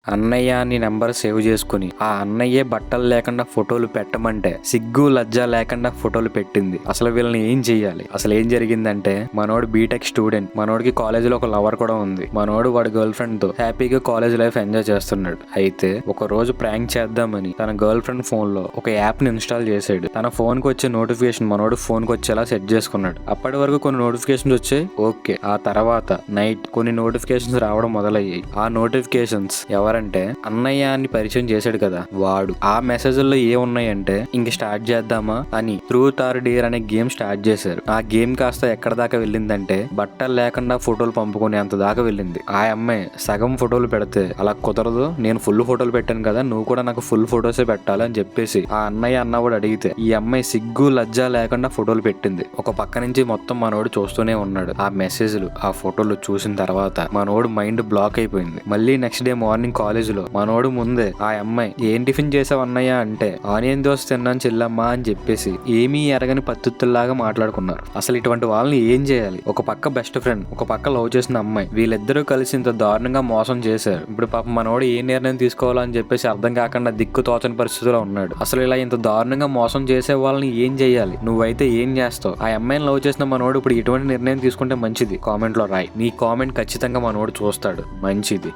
అన్నయ్య అని number save చేసుకుని ఆ అన్నయ్యే బట్టలు లేకుండా ఫోటోలు పెట్టమంటే సిగ్గు లజ్జ లేకుండా ఫోటోలు పెట్టింది. అసలు వీళ్ళని ఏం చెయ్యాలి? అసలు ఏం జరిగిందంటే మనోడు బీటెక్ స్టూడెంట్, మనోడికి కాలేజీలో ఒక లవర్ కూడా ఉంది. మనోడు వాడి గర్ల్ ఫ్రెండ్ తో హ్యాపీగా కాలేజ్ లైఫ్ ఎంజాయ్ చేస్తున్నాడు. అయితే ఒక రోజు ప్రాంక్ చేద్దామని తన గర్ల్ ఫ్రెండ్ ఫోన్ లో ఒక యాప్ ని ఇన్స్టాల్ చేసాడు. తన ఫోన్ కి వచ్చే నోటిఫికేషన్ మనోడు ఫోన్ కి వచ్చేలా సెట్ చేసుకున్నాడు. అప్పటి వరకు కొన్ని నోటిఫికేషన్స్ వచ్చాయి, ఓకే. ఆ తర్వాత నైట్ కొన్ని నోటిఫికేషన్స్ రావడం మొదలయ్యాయి. ఆ నోటిఫికేషన్స్ ఎవరంటే అన్నయ్య అని పరిచయం చేశాడు కదా వాడు. ఆ మెసేజ్ల్లో ఏమున్నాయంటే ఇంక స్టార్ట్ చేద్దామా అని ట్రూత్ ఆర్ డేర్ అనే గేమ్ స్టార్ట్ చేశారు. ఆ గేమ్ కాస్త ఎక్కడ దాకా వెళ్ళిందంటే బట్టలు లేకుండా ఫోటోలు పంపుకునే అంత దాకా వెళ్ళింది. ఆ అమ్మాయి సగం ఫోటోలు పెడితే అలా కుదరదు, నేను ఫుల్ ఫోటోలు పెట్టాను కదా, నువ్వు కూడా నాకు ఫుల్ ఫోటోసే పెట్టాలి అని చెప్పేసి ఆ అన్నయ్య అన్నవాడు అడిగితే ఈ అమ్మాయి సిగ్గు లజ్జ లేకుండా ఫోటోలు పెట్టింది. ఒక పక్క నుంచి మొత్తం మనోడు చూస్తూనే ఉన్నాడు. ఆ మెసేజ్లు ఆ ఫోటోలు చూసిన తర్వాత మనోడు మైండ్ బ్లాక్ అయిపోయింది. మళ్ళీ నెక్స్ట్ డే మార్నింగ్ కాలేజ్ లో మనోడు ముందే ఆ అమ్మాయి ఏం టిఫిన్ చేసావు అన్నయ్య అంటే ఆనియన్ దోశ తిన్నాను చెల్లమ్మా అని చెప్పేసి ఏమీ ఎరగని పద్ధతుల్లాగా మాట్లాడుకున్నారు. అసలు ఇటువంటి వాళ్ళని ఏం చేయాలి? ఒక పక్క బెస్ట్ ఫ్రెండ్, ఒక పక్క లవ్ చేసిన అమ్మాయి, వీళ్ళిద్దరూ కలిసి ఇంత దారుణంగా మోసం చేశారు. ఇప్పుడు పాపం మనోడు ఏ నిర్ణయం తీసుకోవాలని చెప్పేసి అర్థం కాకుండా దిక్కు తోచని పరిస్థితిలో ఉన్నాడు. అసలు ఇలా ఇంత దారుణంగా మోసం చేసే వాళ్ళని ఏం చేయాలి? నువ్వైతే ఏం చేస్తావు? ఆ అమ్మాయిని లవ్ చేసిన మనోడు ఇప్పుడు ఎటువంటి నిర్ణయం తీసుకుంటే మంచిది? కామెంట్ లో రాయి. నీ కామెంట్ ఖచ్చితంగా మనోడు చూస్తాడు. మంచిది.